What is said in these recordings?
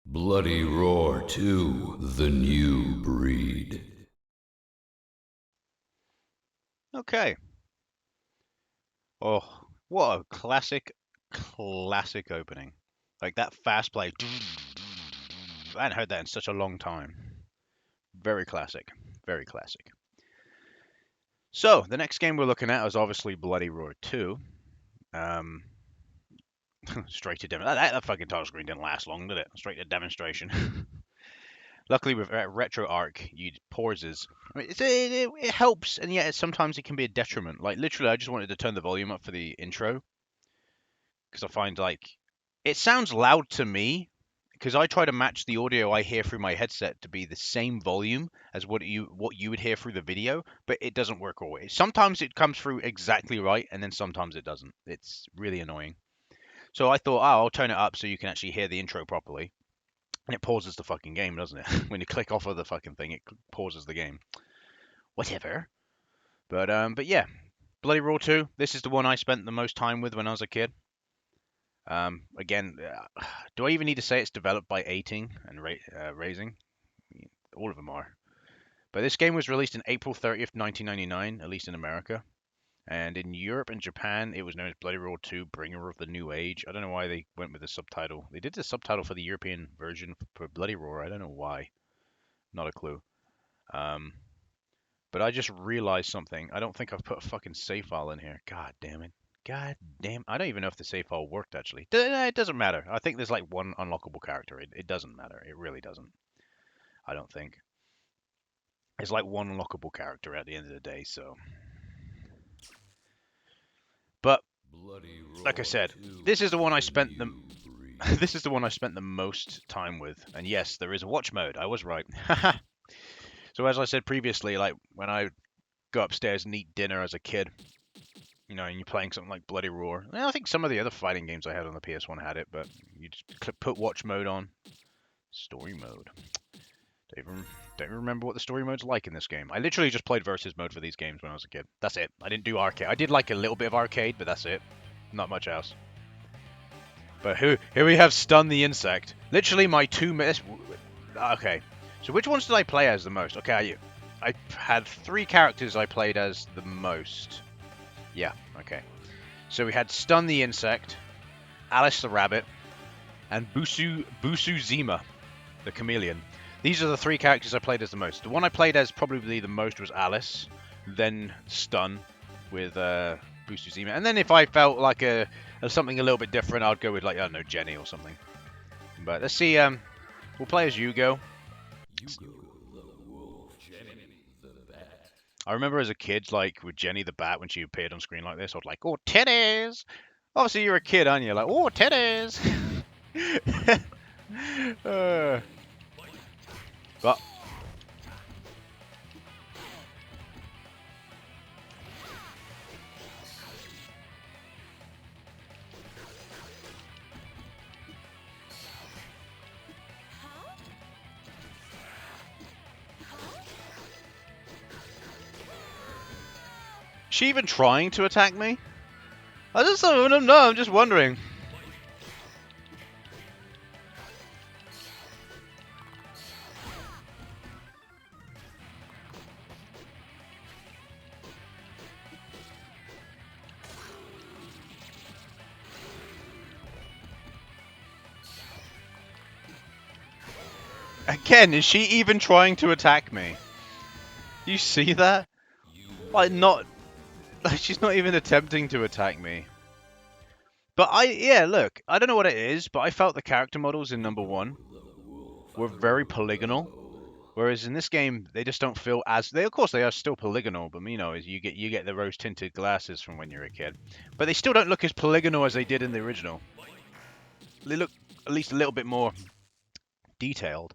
Bloody Roar 2, The New Breed. Okay. Oh, what a classic opening. Like that fast play. I hadn't heard that in such a long time. Very classic. Very classic. So, the next game we're looking at is obviously Bloody Roar 2. Straight to demonstration. That fucking title screen didn't last long, did it? Straight to demonstration. Luckily, with ReARMed, you pauses. I mean, it helps, and yet sometimes it can be a detriment. Like, literally, I just wanted to turn the volume up for the intro. Because I find, like, it sounds loud to me. Because I try to match the audio I hear through my headset to be the same volume as what you would hear through the video, but it doesn't work always. Sometimes it comes through exactly right, and then sometimes it doesn't. It's really annoying. So I thought, oh, I'll turn it up so you can actually hear the intro properly. And it pauses the fucking game, doesn't it? When you click off of the fucking thing, it pauses the game. Whatever. But yeah, Bloody Roar 2. This is the one I spent the most time with when I was a kid. Again, do I even need to say it's developed by Raizing and Raizing? All of them are. But this game was released in April 30th, 1999, at least in America. And in Europe and Japan, it was known as Bloody Roar 2, Bringer of the New Age. I don't know why they went with the subtitle. They did the subtitle for the European version for Bloody Roar. I don't know why. Not a clue. But I just realized something. I don't think I've put a fucking save file in here. God damn it. God damn. I don't even know if the save file worked, actually. It doesn't matter. I think there's like one unlockable character. It doesn't matter. It really doesn't. I don't think. It's like one unlockable character at the end of the day, so. But like I said, this is the one I spent the this is the one I spent the most time with. And yes, there is a watch mode. I was right. So as I said previously, like when I go upstairs and eat dinner as a kid, you know, and you're playing something like Bloody Roar. Well, I think some of the other fighting games I had on the PS1 had it, but you just put watch mode on. Story mode. Don't even remember what the story mode's like in this game. I literally just played versus mode for these games when I was a kid. That's it. I didn't do arcade. I did like a little bit of arcade, but that's it. Not much else. But here we have Stun the Insect. Literally my 2 minutes. Okay. So which ones did I play as the most? Okay, I had 3 characters I played as the most. Yeah, okay. So we had Stun the Insect, Alice the Rabbit, and Busu Zima, the Chameleon. These are the 3 characters I played as the most. The one I played as probably the most was Alice, then Stun with Busu Zima, and then if I felt like something a little bit different, I'd go with like, I don't know, Jenny or something. But let's see, we'll play as Yugo. I remember as a kid, like with Jenny the Bat, when she appeared on screen like this, I was like, oh, titties! Obviously, you're a kid, aren't you? Like, oh, titties! But is she even trying to attack me? I just don't know. I'm just wondering. Again, is she even trying to attack me? You see that? Like, she's not even attempting to attack me. But yeah, look, I don't know what it is, but I felt the character models in number 1 were very polygonal. Whereas in this game, they just don't feel as of course they are still polygonal, but you know, you get the rose tinted glasses from when you're a kid. But they still don't look as polygonal as they did in the original. They look at least a little bit more detailed.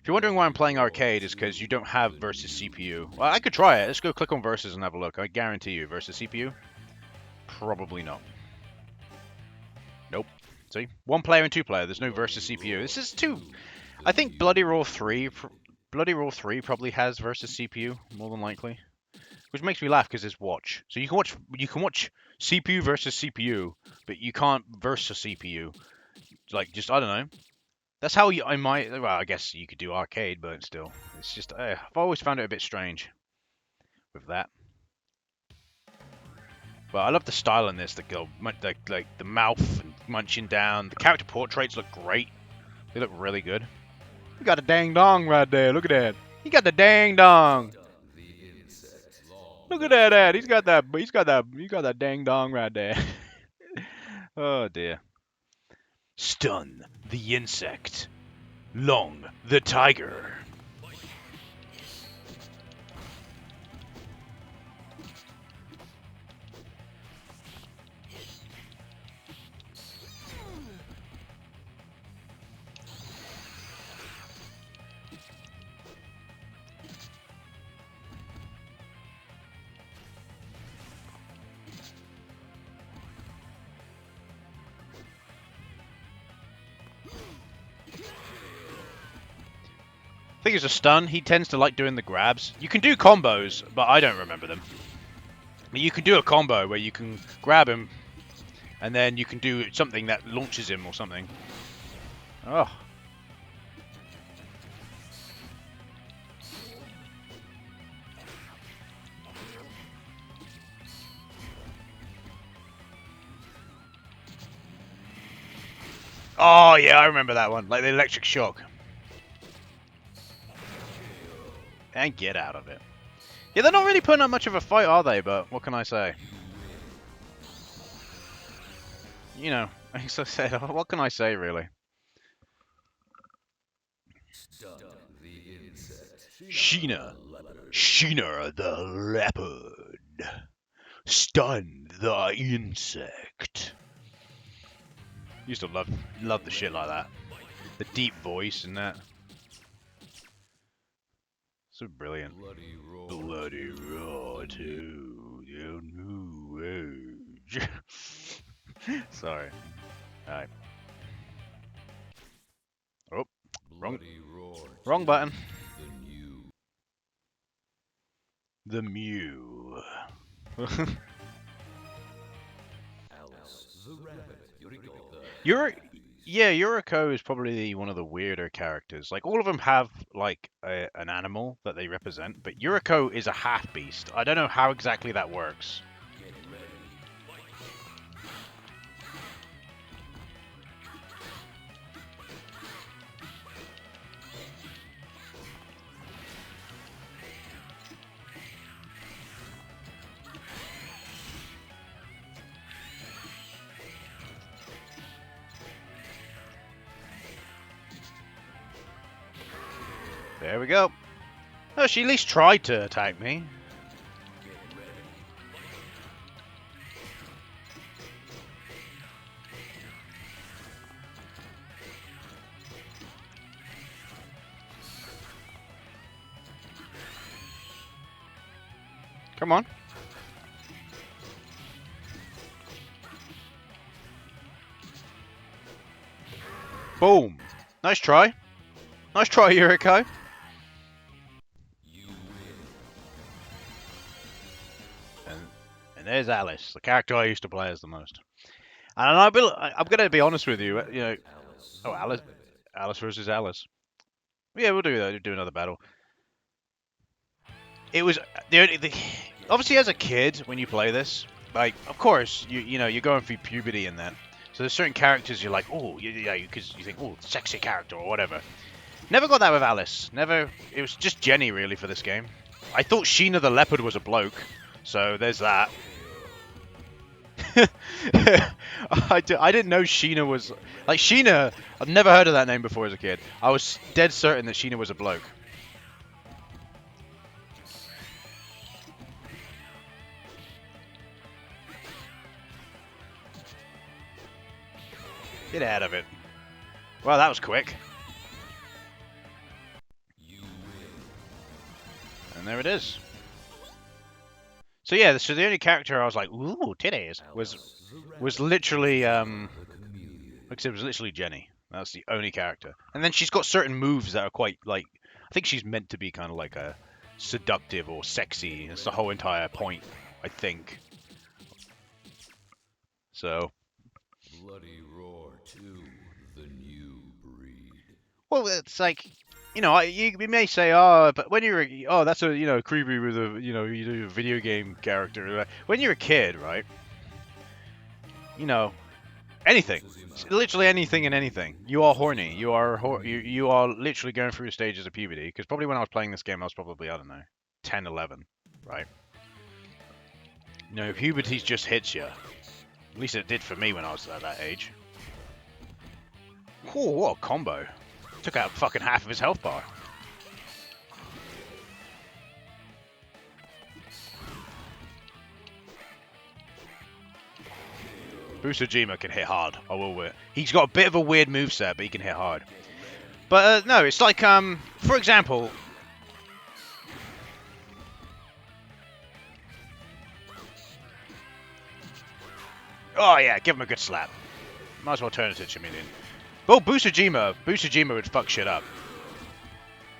If you're wondering why I'm playing arcade, is because you don't have versus CPU. Well, I could try it. Let's go click on versus and have a look. I guarantee you, versus CPU? Probably not. Nope. See? 1 player and 2 player. There's no versus CPU. This is 2. I think Bloody Roar 3 probably has versus CPU, more than likely. which makes me laugh because it's watch. So you can watch CPU versus CPU, but you can't versus CPU. Like just I don't know. That's how I might. Well, I guess you could do arcade, but still, it's just I've always found it a bit strange with that. But I love the style in this. Like the mouth and munching down. The character portraits look great. They look really good. You got a dang dong right there. Look at that. He got the dang dong. Look at that. He's got that dang dong right there. Oh dear. Stun the insect. Long the tiger. I think it's a stun. He tends to like doing the grabs. You can do combos, but I don't remember them. But you can do a combo where you can grab him, and then you can do something that launches him or something. Oh. Oh, yeah, I remember that one. Like the electric shock. And get out of it. Yeah, they're not really putting up much of a fight, are they? But what can I say? You know, as I said, what can I say, really? Sheena. Sheena the leopard. Stun the insect. Used to love the shit like that. The deep voice and that. So brilliant. Bloody Roar 2. The new age. Sorry. Alright. Oh. Wrong button. The Mew. Yuriko is probably one of the weirder characters. Like, all of them have, like, an animal that they represent, but Yuriko is a half-beast. I don't know how exactly that works. There we go. Oh, she at least tried to attack me. Come on. Boom. Nice try. Nice try, Yuriko. And there's Alice, the character I used to play as the most. And I'm going to be honest with you, you know... Oh, Alice versus Alice. Yeah, we'll do that. We'll do another battle. It was... obviously, as a kid, when you play this, like, of course, you know, you're going through puberty and that. So there's certain characters you're like, oh, yeah, because you think, oh, sexy character or whatever. Never got that with Alice. Never. It was just Jenny, really, for this game. I thought Sheena the Leopard was a bloke, so there's that. I didn't know Sheena was... Like, Sheena, I've never heard of that name before as a kid. I was dead certain that Sheena was a bloke. Get out of it. Well, that was quick. And there it is. So yeah, so the only character I was like, ooh, titties, was literally, like I said, it was literally Jenny. That's the only character. And then she's got certain moves that are quite, like, I think she's meant to be kind of like a seductive or sexy. That's the whole entire point, I think. So. Bloody Roar 2, the new breed. Well, it's like, you know, you may say, oh, but when you're, oh, that's a, you know, creepy with a, you know, you do a video game character. When you're a kid, right? You know, anything, literally anything and anything. You are horny. You are you are literally going through stages of puberty. Because probably when I was playing this game, I was probably, I don't know, 10, 11, right? You know, puberty just hits you. At least it did for me when I was at that age. Whoa, what a combo. Took out fucking half of his health bar. Busujima can hit hard. I will admit. He's got a bit of a weird moveset, but he can hit hard. But no, it's like, for example... Oh yeah, give him a good slap. Might as well turn it to Chiminian. Oh, Busujima would fuck shit up.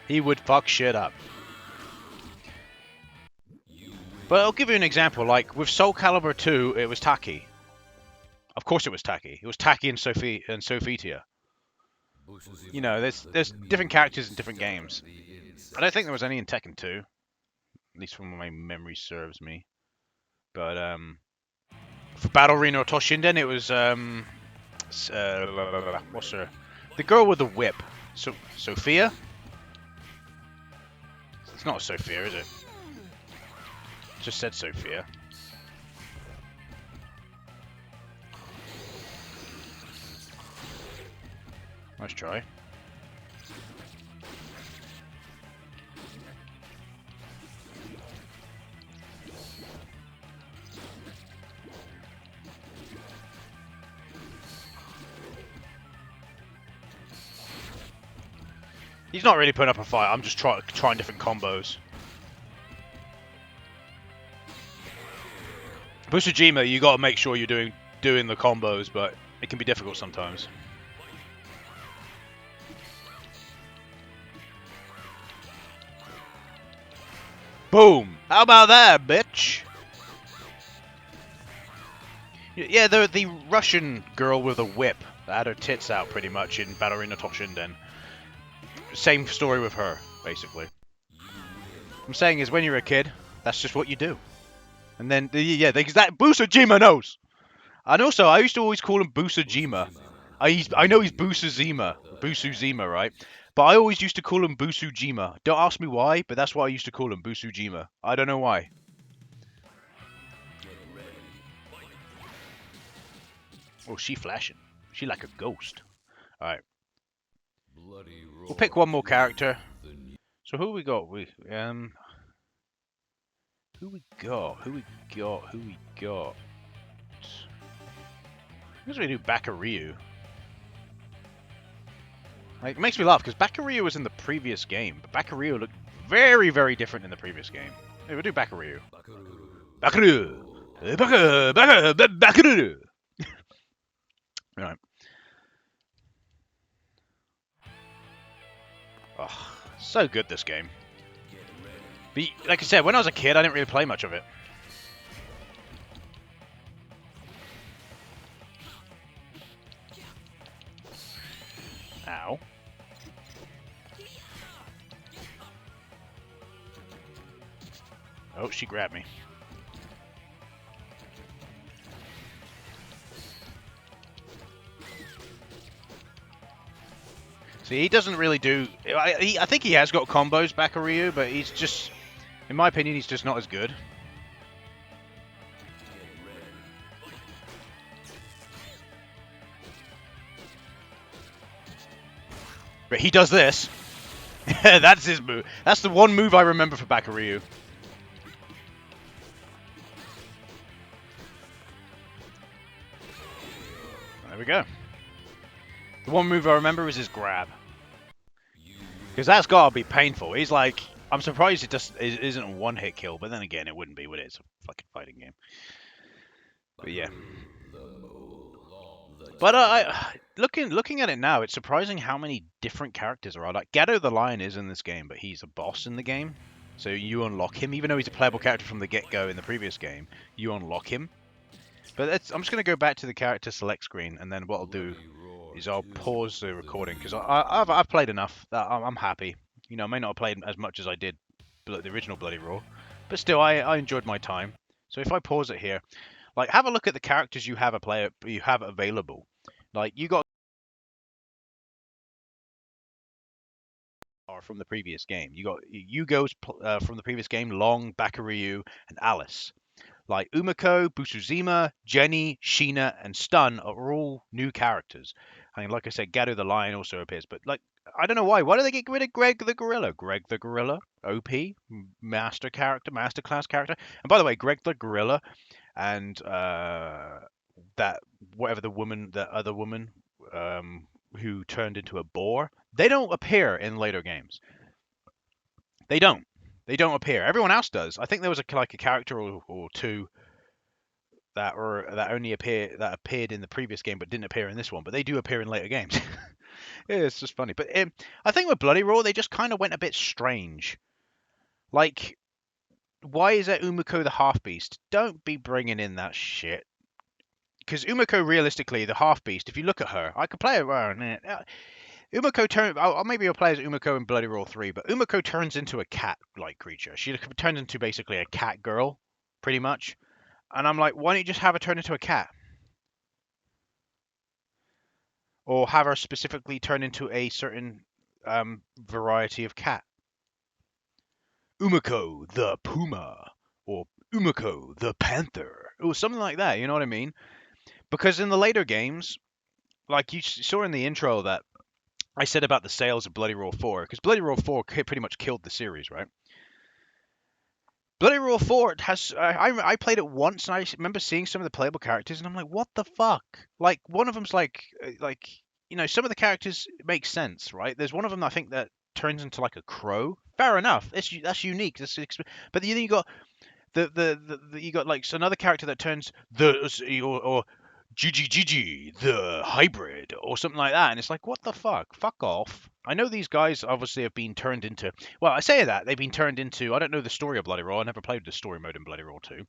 He would fuck shit up. But I'll give you an example. Like with Soul Calibur 2, it was tacky. Of course, it was tacky. It was tacky and Sophitia. You know, there's different characters in different games. I don't think there was any in Tekken 2, at least from my memory serves me. But for Battle Arena or Toshinden, it was what's her? The girl with the whip. Sophia? It's not Sophia, is it? Just said Sophia. Nice try. He's not really putting up a fight. I'm just trying different combos. Busujima, you gotta make sure you're doing the combos, but it can be difficult sometimes. Boom! How about that, bitch? Yeah, the Russian girl with a whip that had her tits out pretty much in Battle Arena Toshinden. Same story with her, basically. What I'm saying is, when you're a kid, that's just what you do. And then, yeah, that Busujima knows. And also, I used to always call him Busujima. I know he's Busuzima, right? But I always used to call him Busujima. Don't ask me why, but that's what I used to call him, Busujima. I don't know why. Oh, she flashing. She like a ghost. Alright. We'll pick one more character. So who we got? Who we got? Who we got? I guess we do Bakuryu. Like, it makes me laugh, because Bakuryu was in the previous game, but Bakuryu looked very, very different in the previous game. Hey, we'll do Bakuryu. Bakuryu! Bakuryu! Right. Oh, so good, this game. But, like I said, when I was a kid, I didn't really play much of it. Ow. Oh, she grabbed me. See, he doesn't really do... I think he has got combos, Bakuryu, but he's just... In my opinion, he's just not as good. But he does this. That's his move. That's the one move I remember for Bakuryu. There we go. The one move I remember is his grab. Because that's gotta be painful. He's like... I'm surprised it just isn't a one-hit kill, but then again, it wouldn't be, would it? It's a fucking fighting game. But yeah. But looking at it now, it's surprising how many different characters there are. Like, Gato the Lion is in this game, but he's a boss in the game. So you unlock him, even though he's a playable character from the get-go in the previous game. You unlock him. But I'm just going to go back to the character select screen, and then what I'll do is I'll pause the recording because I've played enough that I'm happy. You know, I may not have played as much as I did the original Bloody Roar, but still, I enjoyed my time. So if I pause it here, like have a look at the characters you have available. Like you got are from the previous game. You got Yugo's from the previous game, Long, Bakuryu, and Alice. Like Umiko, Busuzima, Jenny, Sheena, and Stun are all new characters. I mean, like I said, Gato the Lion also appears, but like I don't know why. Why do they get rid of Greg the Gorilla? Greg the Gorilla, OP, master class character. And by the way, Greg the Gorilla and that whatever the other woman who turned into a boar, they don't appear in later games. They don't. They don't appear. Everyone else does. I think there was a character or two that appeared in the previous game but didn't appear in this one, but they do appear in later games. Yeah, it's just funny. But I think with Bloody Roar, they just kind of went a bit strange. Like, why is that Umiko the half beast? Don't be bringing in that shit. Because Umiko, realistically, the half beast. If you look at her, I could play her. Umiko turns. Maybe I'll play as Umiko in Bloody Roar 3, but Umiko turns into a cat-like creature. She turns into basically a cat girl, pretty much. And I'm like, why don't you just have her turn into a cat? Or have her specifically turn into a certain variety of cat. Umiko the puma, or Umiko the panther, or something like that. You know what I mean? Because in the later games, like you saw in the intro that I said about the sales of Bloody Roar 4, because Bloody Roar 4 pretty much killed the series, right? Bloody Roar 4 has. I played it once, and I remember seeing some of the playable characters, and I'm like, what the fuck? Like one of them's like you know, some of the characters make sense, right? There's one of them I think that turns into like a crow. Fair enough. That's unique. But then you got you got like another character that turns or Gigi, the hybrid, or something like that. And it's like, what the fuck? Fuck off. I know these guys obviously have been turned into. Well, I say that they've been turned into. I don't know the story of Bloody Roar. I never played the story mode in Bloody Roar 2.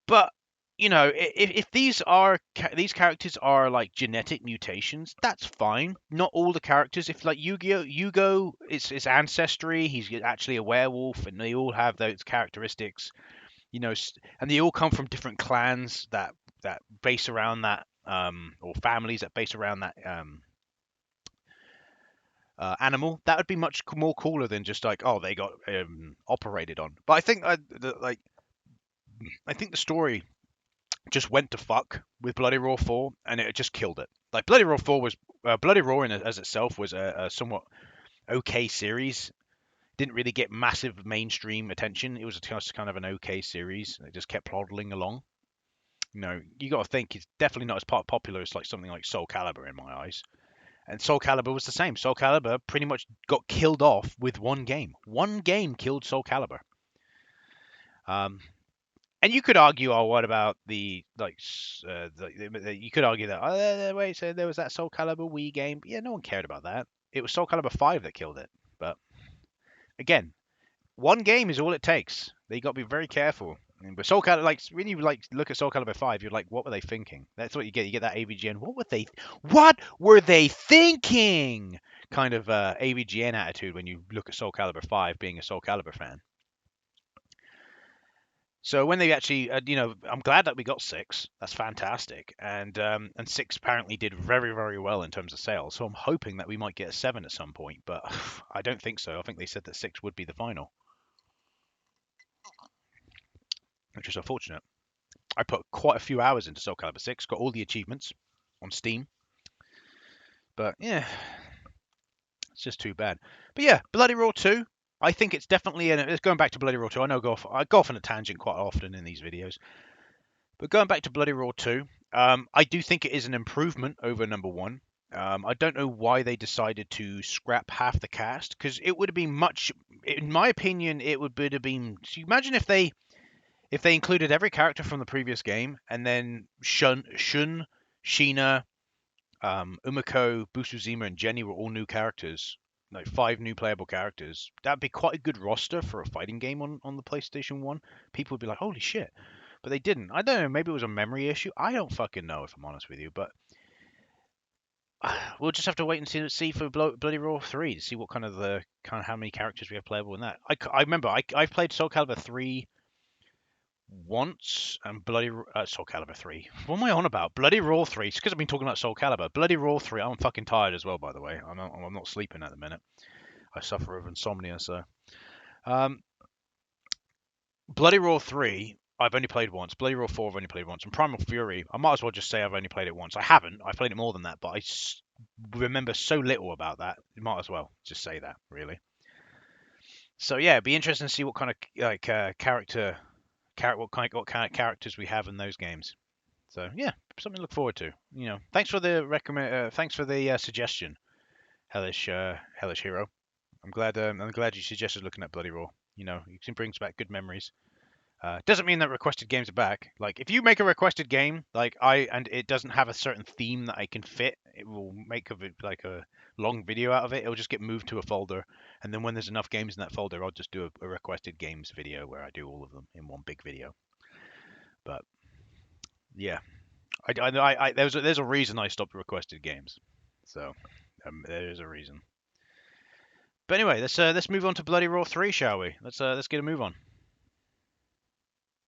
But you know, if these characters are like genetic mutations, that's fine. Not all the characters. If like Yugo, it's ancestry. He's actually a werewolf, and they all have those characteristics. You know, and they all come from different clans that base around that, or families that base around that animal. That would be much more cooler than just like, oh, they got operated on. But I think I think the story just went to fuck with Bloody Roar 4, and it just killed it. Like Bloody Roar 4 was Bloody Roar as itself was a somewhat okay series. Didn't really get massive mainstream attention. It was just kind of an okay series. It just kept plodding along. You know, you got to think it's definitely not as popular as like something like Soul Calibur in my eyes. And Soul Calibur was the same. Soul Calibur pretty much got killed off with one game. One game killed Soul Calibur. And you could argue, oh, what about the like? You could argue that, oh, wait, so there was that Soul Calibur Wii game. Yeah, no one cared about that. It was Soul Calibur 5 that killed it. But again, one game is all it takes. You got to be very careful. But Soul Calibur, like when you like look at Soul Calibur 5, you're like, what were they thinking? That's what you get. You get that AVGN. What were they thinking? Kind of AVGN attitude when you look at Soul Calibur 5, being a Soul Calibur fan. So when they actually, you know, I'm glad that we got 6. That's fantastic, and 6 apparently did very, very well in terms of sales. So I'm hoping that we might get a 7 at some point, but I don't think so. I think they said that 6 would be the final, which is unfortunate. I put quite a few hours into Soul Calibur 6, got all the achievements on Steam, but yeah, it's just too bad. But yeah, Bloody Roar 2. I think it's definitely it's going back to Bloody Roar 2. I know I go off on a tangent quite often in these videos, but going back to Bloody Roar 2, I do think it is an improvement over number 1. I don't know why they decided to scrap half the cast, because it would have been much, in my opinion, it would have been. So imagine if they included every character from the previous game, and then Shun, Sheena, Umiko, Busuzima, and Jenny were all new characters. like 5 new playable characters, that'd be quite a good roster for a fighting game on the PlayStation 1. People would be like, holy shit. But they didn't. I don't know, maybe it was a memory issue. I don't fucking know, if I'm honest with you. But we'll just have to wait and see for Bloody Roar 3 to see what kind of how many characters we have playable in that. I remember I've played Soul Calibur 3 once and Soul Calibur 3. What am I on about? Bloody Roar 3. It's because I've been talking about Soul Calibur. Bloody Roar 3. I'm fucking tired as well, by the way. I'm not sleeping at the minute. I suffer of insomnia, so. Bloody Roar 3, I've only played once. Bloody Roar 4, I've only played once. And Primal Fury, I might as well just say I've only played it once. I haven't. I've played it more than that, but I remember so little about that. You might as well just say that, really. So yeah, it'd be interesting to see what kind of what kind of characters we have in those games. So yeah, something to look forward to. Thanks for the suggestion, Hellish Hero. I'm glad you suggested looking at Bloody Roar. It brings back good memories. Doesn't mean that requested games are back. Like if you make a requested game, and it doesn't have a certain theme that I can fit, it will make a long video out of it. It'll just get moved to a folder, and then when there's enough games in that folder, I'll just do a requested games video where I do all of them in one big video. But yeah, there's a reason I stopped requested games. So there is a reason. But anyway, let's move on to Bloody Roar 3, shall we? Let's get a move on.